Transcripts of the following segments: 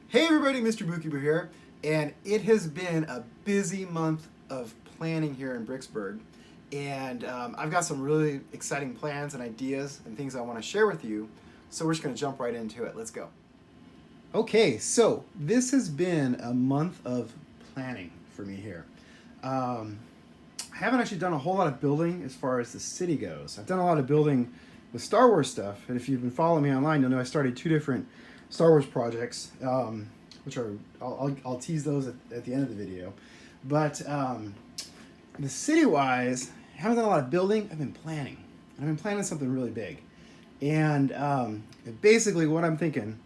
Hey everybody, Mr. Bookkeeper here, and it has been a busy month of planning here in Bricksburg, and I've got some really exciting plans and ideas and things I want to share with you, so we're just going to jump right into it. Let's go. Okay, so this has been a month of planning for me here. I haven't actually done a whole lot of building as far as the city goes. I've done a lot of building with Star Wars stuff, and if you've been following me online, you'll know I started two different Star Wars projects, which are I'll tease those at the end of the video. But the city-wise, I haven't done a lot of building. I've been planning. I've been planning something really big, and basically what I'm thinking,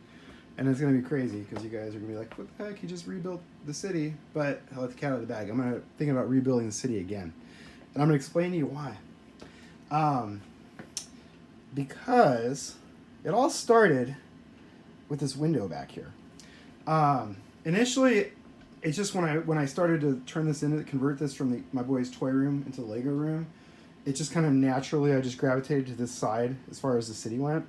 and it's going to be crazy because you guys are going to be like, "What the heck? You just rebuilt the city." But I'll let the cat out of the bag. I'm thinking about rebuilding the city again, and I'm going to explain to you why. Because it all started with this window back here. Initially, it's just when I started to turn this into convert this from my boy's toy room into the Lego room, it just kind of naturally I just gravitated to this side as far as the city went,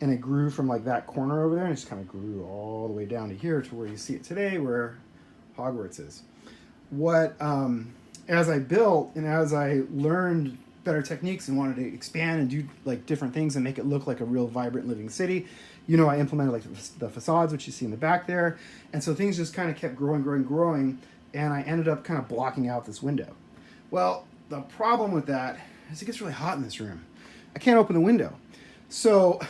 and it grew from like that corner over there, and it just kind of grew all the way down to here to where you see it today, where Hogwarts is. What as I built and as I learned better techniques and wanted to expand and do like different things and make it look like a real vibrant living city, I implemented like the facades, which you see in the back there, and so things just kind of kept growing, and I ended up kind of blocking out this window. Well, the problem with that is it gets really hot in this room. I can't open the window. So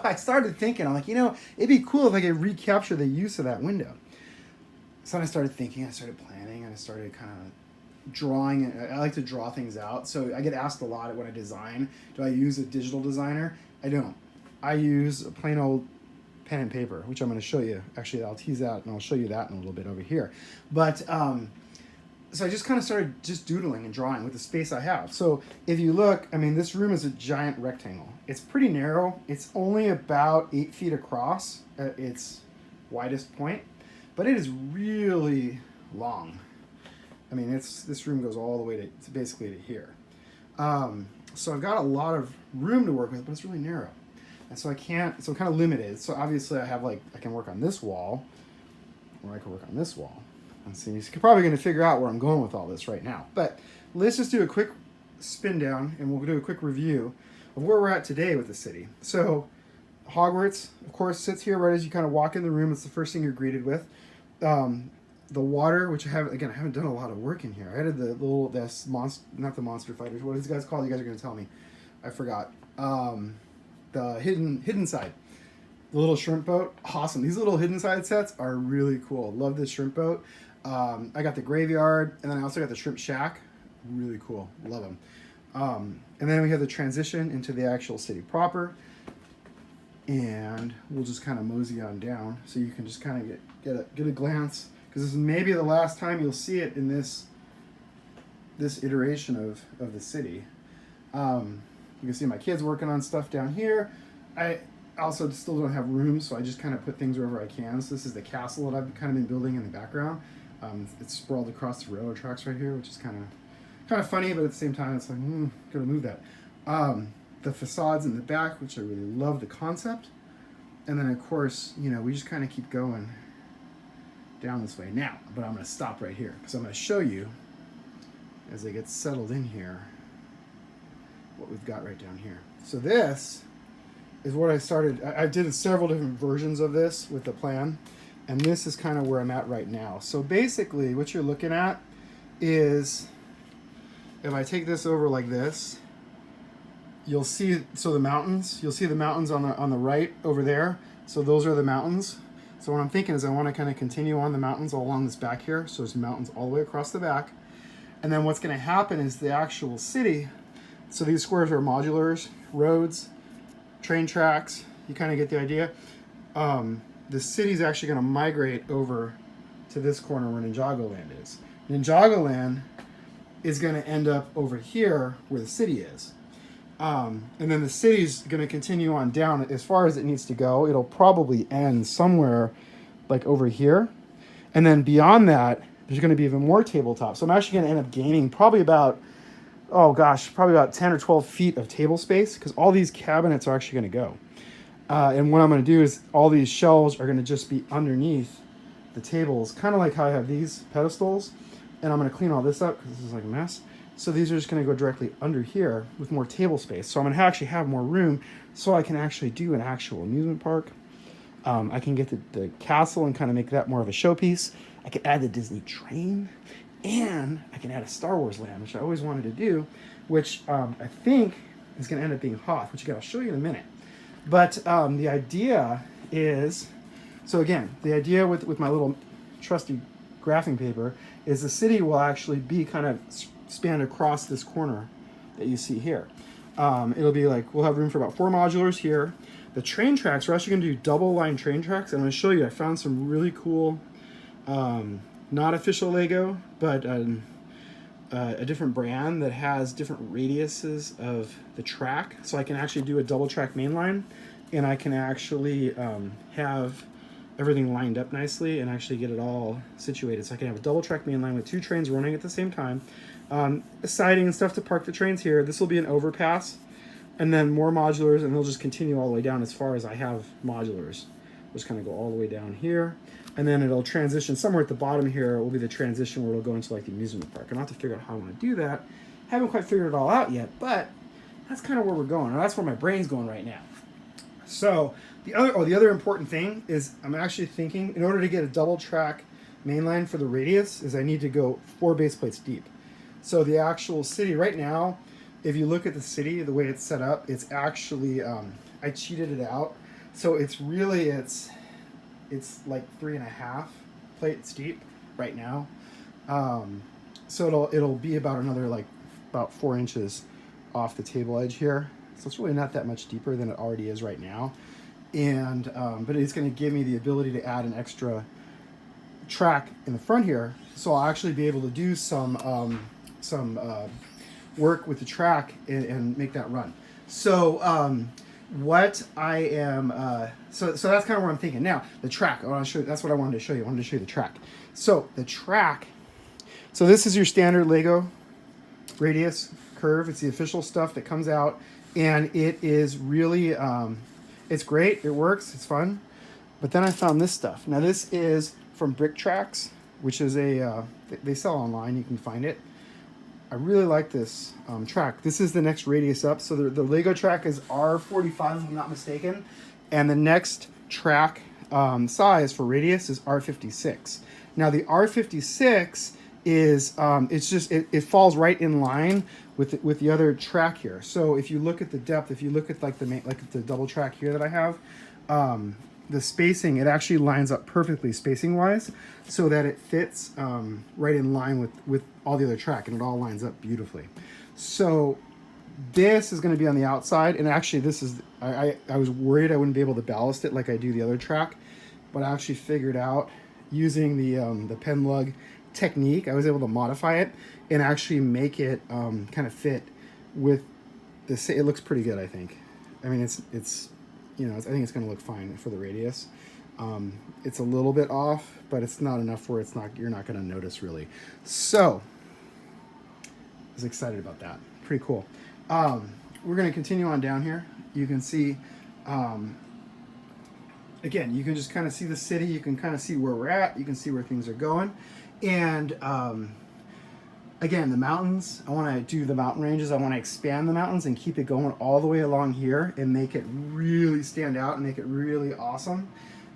I started thinking, I'm like, it'd be cool if I could recapture the use of that window. So then I started thinking, I started planning, and I started kind of drawing. I like to draw things out. So I get asked a lot when I design, do I use a digital designer? I don't. I use a plain old pen and paper, which I'm going to show you. Actually, I'll tease out and I'll show you that in a little bit over here. But so I just kind of started just doodling and drawing with the space I have. So if you look, this room is a giant rectangle. It's pretty narrow. It's only about 8 feet across at its widest point, but it is really long. This room goes all the way to basically to here. So I've got a lot of room to work with, but it's really narrow. And so I'm kind of limited. So obviously I can work on this wall, or I can work on this wall. And so you're probably going to figure out where I'm going with all this right now. But let's just do a quick spin down, and we'll do a quick review of where we're at today with the city. So Hogwarts, of course, sits here right as you kind of walk in the room. It's the first thing you're greeted with. The water, which I haven't done a lot of work in here. I added not the monster fighters. What are these guys called? You guys are going to tell me. I forgot. The hidden side. The little shrimp boat. Awesome. These little hidden side sets are really cool. Love this shrimp boat. I got the graveyard, and then I also got the shrimp shack. Really cool. Love them. And then we have the transition into the actual city proper. And we'll just kind of mosey on down so you can just kind of get a glance, because this is maybe the last time you'll see it in this iteration of the city. You can see my kids working on stuff down here. I also still don't have room, so I just kind of put things wherever I can. So this is the castle that I've kind of been building in the background. It's sprawled across the railroad tracks right here, which is kind of funny, but at the same time, it's like, gotta move that. The facades in the back, which I really love the concept. And then, of course, we just kind of keep going down this way now. But I'm going to stop right here, because I'm going to show you, as they get settled in here, what we've got right down here. So this is what I started. I did several different versions of this with the plan, and this is kind of where I'm at right now. So basically, what you're looking at is, if I take this over like this, you'll see the mountains. You'll see the mountains on the right over there. So those are the mountains. So what I'm thinking is I want to kind of continue on the mountains all along this back here. So there's mountains all the way across the back. And then what's going to happen is the actual city. So these squares are modulars, roads, train tracks. You kind of get the idea. The city's actually going to migrate over to this corner where Ninjago Land is. Ninjago Land is going to end up over here where the city is. And then the city's going to continue on down as far as it needs to go. It'll probably end somewhere like over here. And then beyond that, there's going to be even more tabletop. So I'm actually going to end up gaining probably about 10 or 12 feet of table space, because all these cabinets are actually going to go. And what I'm going to do is all these shelves are going to just be underneath the tables, kind of like how I have these pedestals. And I'm going to clean all this up because this is like a mess. So these are just going to go directly under here with more table space. So I'm going to actually have more room so I can actually do an actual amusement park. I can get the castle and kind of make that more of a showpiece. I can add the Disney train, and I can add a Star Wars land, which I always wanted to do, which I think is going to end up being Hoth, which again, I'll show you in a minute. But the idea is, so again, the idea with my little trusty graphing paper is the city will actually be kind of spanned across this corner that you see here. It'll be like, we'll have room for about 4 modulars here. The train tracks, we're actually going to do double line train tracks. I'm going to show you, I found some really cool, not official Lego, but a different brand that has different radiuses of the track. So I can actually do a double track main line, and I can actually have everything lined up nicely and actually get it all situated. So I can have a double track main line with 2 trains running at the same time. Siding and stuff to park the trains here. This will be an overpass, and then more modulars, and they'll just continue all the way down as far as I have modulars. Just kind of go all the way down here, and then it'll transition somewhere at the bottom here. Will be the transition where it'll go into like the amusement park. And I'll have to figure out how I want to do that. Haven't quite figured it all out yet, but that's kind of where we're going, or that's where my brain's going right now. So the other important thing is I'm actually thinking, in order to get a double track mainline for the radius, is I need to go 4 base plates deep. So the actual city right now, if you look at the city, the way it's set up, it's actually, I cheated it out. So it's really, it's like 3.5 plates deep right now. So it'll be about another, like about 4 inches off the table edge here. So it's really not that much deeper than it already is right now. And, but it's going to give me the ability to add an extra track in the front here. So I'll actually be able to do some work with the track and make that run. So what I am, so that's kind of where I'm thinking. Now, the track, I want to show you, that's what I wanted to show you. I wanted to show you the track. So the track, so this is your standard Lego radius curve. It's the official stuff that comes out, and it is really, it's great. It works. It's fun. But then I found this stuff. Now this is from Brick Tracks, which is a, they sell online. You can find it. I really like this track. This is the next radius up. So the Lego track is R45, if I'm not mistaken. And the next track size for radius is R56. Now the R56 is, it's just, it falls right in line with the other track here. So if you look at the depth, if you look at like the double track here that I have, the spacing, it actually lines up perfectly spacing wise so that it fits right in line with all the other track, and it all lines up beautifully. So this is going to be on the outside, and actually this is, I was worried I wouldn't be able to ballast it like I do the other track, but I actually figured out using the pen lug technique, I was able to modify it and actually make it kind of fit with this. It looks pretty good, I think. I mean, it's you know, I think it's going to look fine for the radius. It's a little bit off, but it's not enough where you're not going to notice really. So I was excited about that. Pretty cool. We're going to continue on down here. You can see, again, you can just kind of see the city. You can kind of see where we're at. You can see where things are going. And again, the mountains, I want to do the mountain ranges. I want to expand the mountains and keep it going all the way along here and make it really stand out and make it really awesome.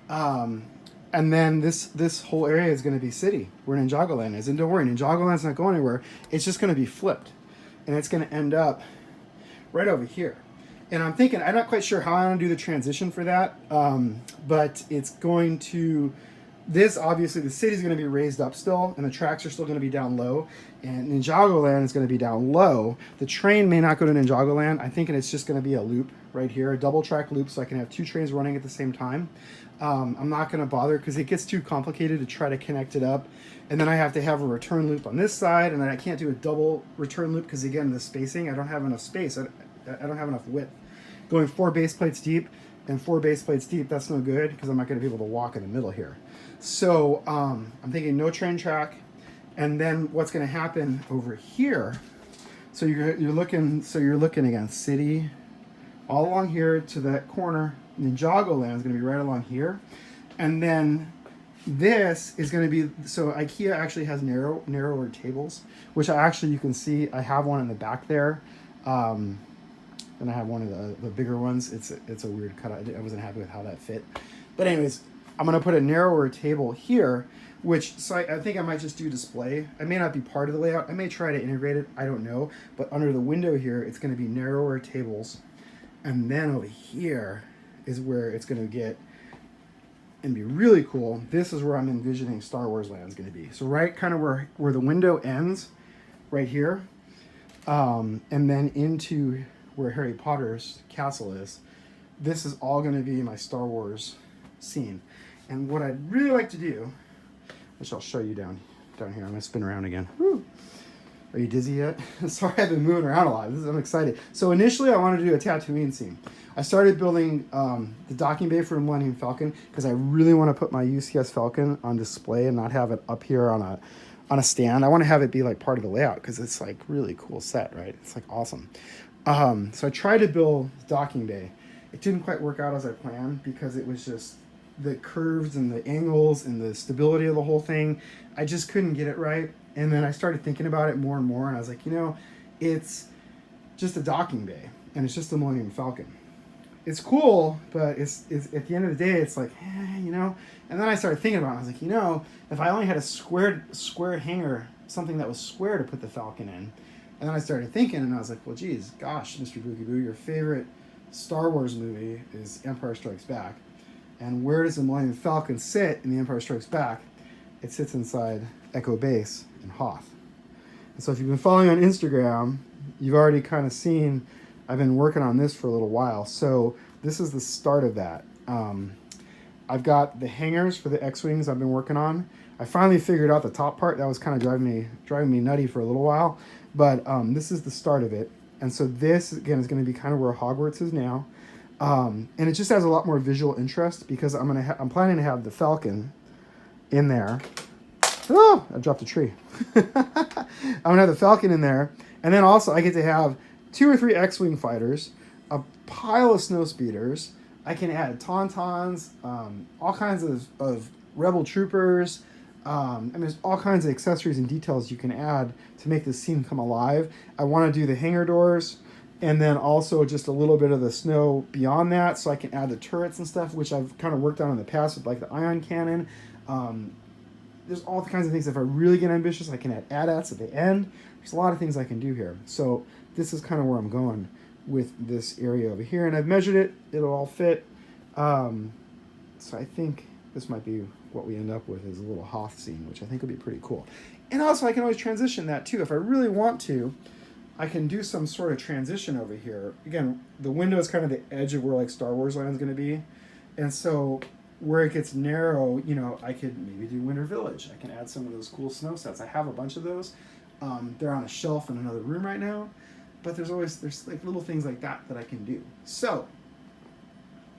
And then this whole area is going to be city, where Ninjago Land is. And don't worry, Ninjago Land's not going anywhere. It's just going to be flipped. And it's going to end up right over here. And I'm thinking, I'm not quite sure how I'm going to do the transition for that, but it's going to... This, obviously, the city's going to be raised up still, and the tracks are still going to be down low, and Ninjago Land is going to be down low. The train may not go to Ninjago Land. I'm thinking it's just going to be a loop right here, a double track loop, so I can have 2 trains running at the same time. I'm not going to bother because it gets too complicated to try to connect it up, and then I have to have a return loop on this side, and then I can't do a double return loop because, again, the spacing, I don't have enough space. I don't have enough width. Going 4 base plates deep and 4 base plates deep, that's no good because I'm not going to be able to walk in the middle here. So I'm thinking no train track, and then what's going to happen over here? So you're looking again, city, all along here to that corner Ninjago land is going to be right along here. And then this is going to be, so IKEA actually has narrower tables, which you can see, I have one in the back there. And I have one of the bigger ones. It's a weird cut. I wasn't happy with how that fit. But anyways, I'm going to put a narrower table here, so I think I might just do display. I may not be part of the layout. I may try to integrate it. I don't know. But under the window here, it's going to be narrower tables. And then over here is where it's going to get and be really cool. This is where I'm envisioning Star Wars Land is going to be. So right kind of where the window ends, right here, and then into where Harry Potter's castle is. This is all going to be my Star Wars scene. And what I'd really like to do, which I'll show you down here. I'm going to spin around again. Woo. Are you dizzy yet? Sorry, I've been moving around a lot. I'm excited. So initially, I wanted to do a Tatooine scene. I started building the docking bay for the Millennium Falcon because I really want to put my UCS Falcon on display and not have it up here on a stand. I want to have it be like part of the layout because it's like really cool set, right? It's like awesome. So I tried to build the docking bay. It didn't quite work out as I planned because it was just the curves and the angles and the stability of the whole thing. I just couldn't get it right. And then I started thinking about it more and more, and I was like, it's just a docking bay, and it's just the Millennium Falcon. It's cool, but it's at the end of the day, it's like, And then I started thinking about it. I was like, if I only had a square hanger, something that was square to put the Falcon in. And then I started thinking, and I was like, well, geez, gosh, Mr. Boogie Boo, your favorite Star Wars movie is Empire Strikes Back. And where does the Millennium Falcon sit in the Empire Strikes Back? It sits inside Echo Base in Hoth. And so if you've been following on Instagram, you've already kind of seen I've been working on this for a little while. So this is the start of that. I've got the hangers for the X-Wings I've been working on. I finally figured out the top part. That was kind of driving me nutty for a little while. But this is the start of it. And so this, again, is going to be kind of where Hogwarts is now. And it just has a lot more visual interest because I'm planning to have the Falcon in there. Oh, I dropped a tree. I'm gonna have the Falcon in there, and then also I get to have 2 or 3 X-Wing fighters, a pile of snow speeders. I can add tauntauns, all kinds of rebel troopers. There's all kinds of accessories and details you can add to make this scene come alive. I want to do the hangar doors, and then also just a little bit of the snow beyond that, so I can add the turrets and stuff, which I've kind of worked on in the past with like the ion cannon. There's all kinds of things. If I really get ambitious, I can add AT-ATs at the end. There's a lot of things I can do here. So this is kind of where I'm going with this area over here. And I've measured it. It'll all fit. So I think this might be what we end up with is a little Hoth scene, which I think would be pretty cool. And also I can always transition that too. If I really want to, I can do some sort of transition over here. Again, the window is kind of the edge of where like Star Wars Land is going to be. And so where it gets narrow, I could maybe do Winter Village. I can add some of those cool snow sets. I have a bunch of those. They're on a shelf in another room right now, but there's like little things like that I can do. So,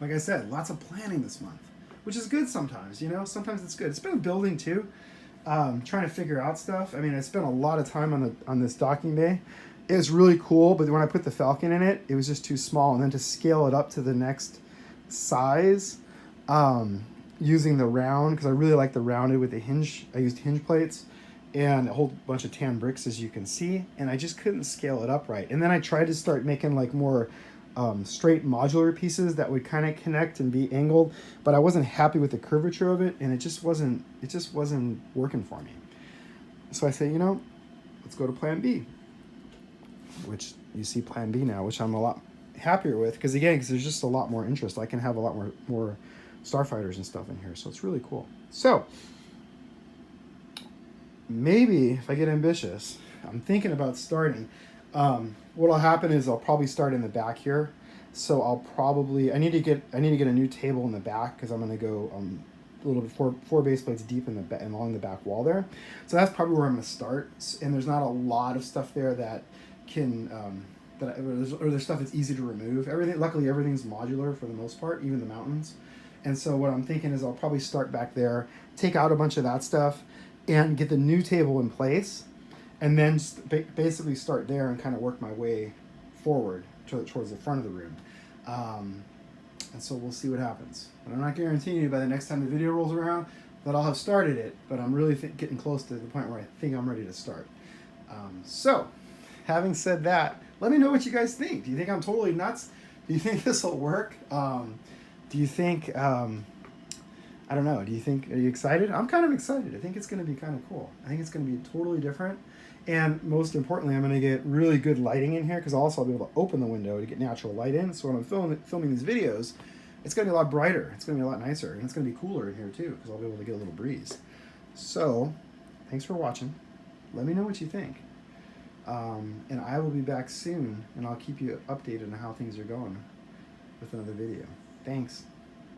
like I said, lots of planning this month, which is good sometimes, sometimes it's good. It's been building too, trying to figure out stuff. I spent a lot of time on this docking bay. It was really cool, but when I put the Falcon in it, it was just too small. And then to scale it up to the next size, using the round, because I really like the rounded with the hinge. I used hinge plates and a whole bunch of tan bricks, as you can see, and I just couldn't scale it up right. And then I tried to start making like more straight modular pieces that would kind of connect and be angled, but I wasn't happy with the curvature of it, and it just wasn't working for me. So I say, let's go to plan B, which you see plan B now, which I'm a lot happier with, because there's just a lot more interest. I can have a lot more starfighters and stuff in here, so it's really cool. So maybe if I get ambitious, I'm thinking about starting. What'll happen is I'll probably start in the back here. So I need to get a new table in the back, because I'm going to go a little bit four base plates deep and along the back wall there. So that's probably where I'm going to start. And there's not a lot of stuff there that can there's stuff that's easy to remove. Luckily everything's modular for the most part, even the mountains. And so what I'm thinking is I'll probably start back there, take out a bunch of that stuff, and get the new table in place, and then basically start there and kind of work my way forward towards the front of the room. And so we'll see what happens. And I'm not guaranteeing you by the next time the video rolls around that I'll have started it, but I'm really getting close to the point where I think I'm ready to start. So, having said that, let me know what you guys think. Do you think I'm totally nuts? Do you think this will work? Do you think, I don't know, are you excited? I'm kind of excited. I think it's going to be kind of cool. I think it's going to be totally different. And most importantly, I'm going to get really good lighting in here because also I'll be able to open the window to get natural light in. So when I'm filming these videos, it's going to be a lot brighter. It's going to be a lot nicer. And it's going to be cooler in here too because I'll be able to get a little breeze. So, thanks for watching. Let me know what you think. And I will be back soon, and I'll keep you updated on how things are going with another video. Thanks.